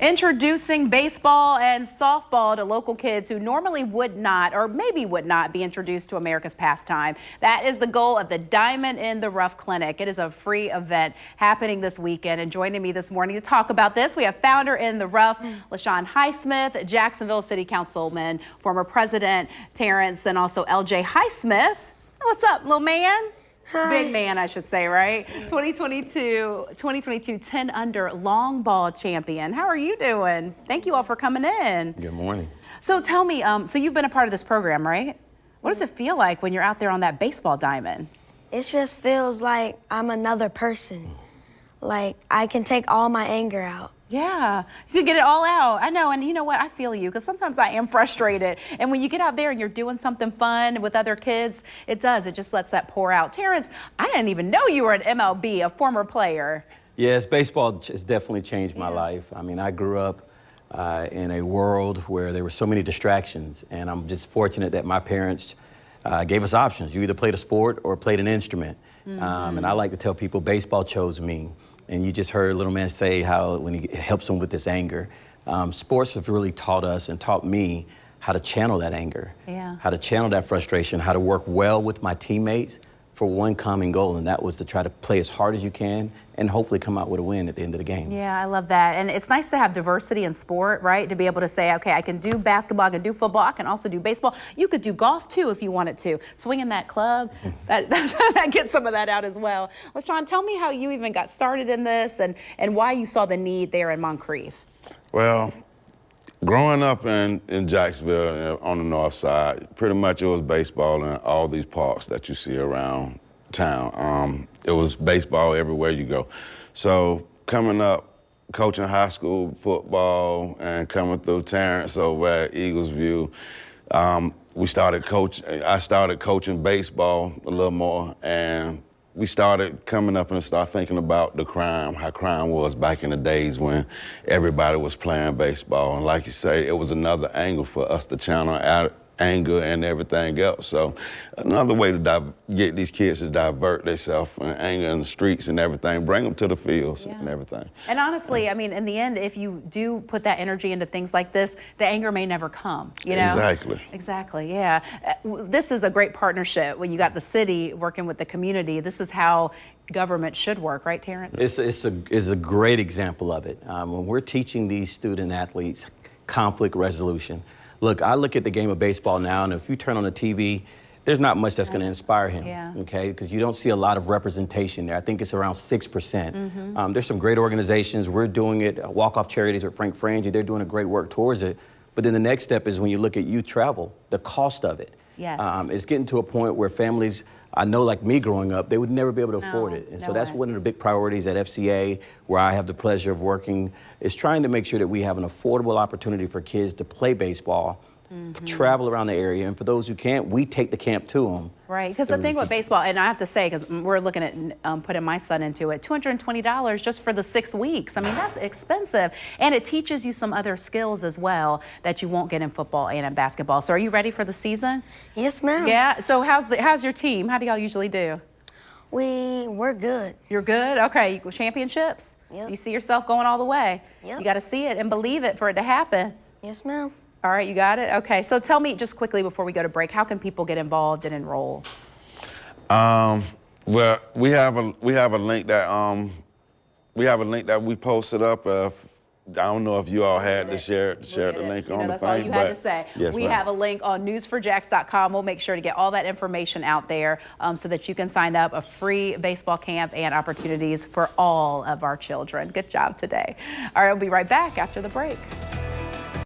Introducing baseball and softball to local kids who normally would not, or maybe would not, be introduced to America's pastime. That is the goal of the Diamond in the Rough Clinic. It is a free event happening this weekend. And joining me this morning to talk about this, we have founder in the Rough, LaShawn Highsmith, Jacksonville City Councilman, former President Terrence, and also LJ Highsmith. What's up, little man? Hi. Big man, I should say, right? 2022 10 under long ball champion. How are you doing? Thank you all for coming in. Good morning. So tell me, so you've been a part of this program, right? What does it feel like when you're out there on that baseball diamond? It just feels like I'm another person. Like I can take all my anger out. Yeah, you can get it all out. I know, and you know what? I feel you, because sometimes I am frustrated. And when you get out there and you're doing something fun with other kids, it just lets that pour out. Terrence, I didn't even know you were an MLB, a former player. Yes, baseball has definitely changed my life. I mean, I grew up in a world where there were so many distractions, and I'm just fortunate that my parents gave us options. You either played a sport or played an instrument. And I like to tell people baseball chose me. And you just heard little man say how when he helps him with this anger. Sports have really taught us and taught me how to channel that anger, how to channel that frustration, how to work well with my teammates for one common goal, and that was to try to play as hard as you can and hopefully come out with a win at the end of the game. Yeah, I love that. And it's nice to have diversity in sport, right? To be able to say, okay, I can do basketball, I can do football, I can also do baseball. You could do golf too if you wanted to. Swinging that club, that gets some of that out as well. LaShawn, tell me how you even got started in this and why you saw the need there in Moncrief. Well, growing up in Jacksonville on the north side, pretty much it was baseball in all these parks that you see around town. It was baseball everywhere you go. So coming up, coaching high school football and coming through Terrence over at Eagles View, I started coaching baseball a little more, and we started coming up and start thinking about how crime was back in the days when everybody was playing baseball. And like you say, it was another angle for us to channel out anger and everything else. So another way to get these kids to divert themselves from anger in the streets and everything, bring them to the fields and everything. And honestly, I mean, in the end, if you do put that energy into things like this, the anger may never come, you know? Exactly. Exactly, yeah. This is a great partnership when you got the city working with the community. This is how government should work, right, Terrence? It's a great example of it. When we're teaching these student athletes conflict resolution, look, I look at the game of baseball now, and if you turn on the TV, there's not much that's going to inspire him, okay? Because you don't see a lot of representation there. I think it's around 6%. There's some great organizations. We're doing it, Walk-Off Charities with Frank Frangie. They're doing a great work towards it. But then the next step is when you look at youth travel, the cost of it. Yes. It's getting to a point where families, I know like me growing up, they would never be able to afford it. And so that's one of the big priorities at FCA, where I have the pleasure of working, is trying to make sure that we have an affordable opportunity for kids to play baseball, travel around the area, and for those who can't, we take the camp to them. Right, because the thing with baseball, and I have to say, because we're looking at putting my son into it, $220 just for the 6 weeks. I mean, that's expensive. And it teaches you some other skills as well that you won't get in football and in basketball. So are you ready for the season? Yes, ma'am. Yeah, so how's your team? How do y'all usually do? We're good. You're good? Okay, championships? Yep. You see yourself going all the way? Yep. You got to see it and believe it for it to happen. Yes, ma'am. All right, you got it? Okay, so tell me just quickly before we go to break, how can people get involved and enroll? Well, we have a link that we posted up. I don't know if you all had to share the link on the thing. That's all you had to say. Yes, we have a link on news4jax.com. We'll make sure to get all that information out there so that you can sign up, a free baseball camp and opportunities for all of our children. Good job today. All right, we'll be right back after the break.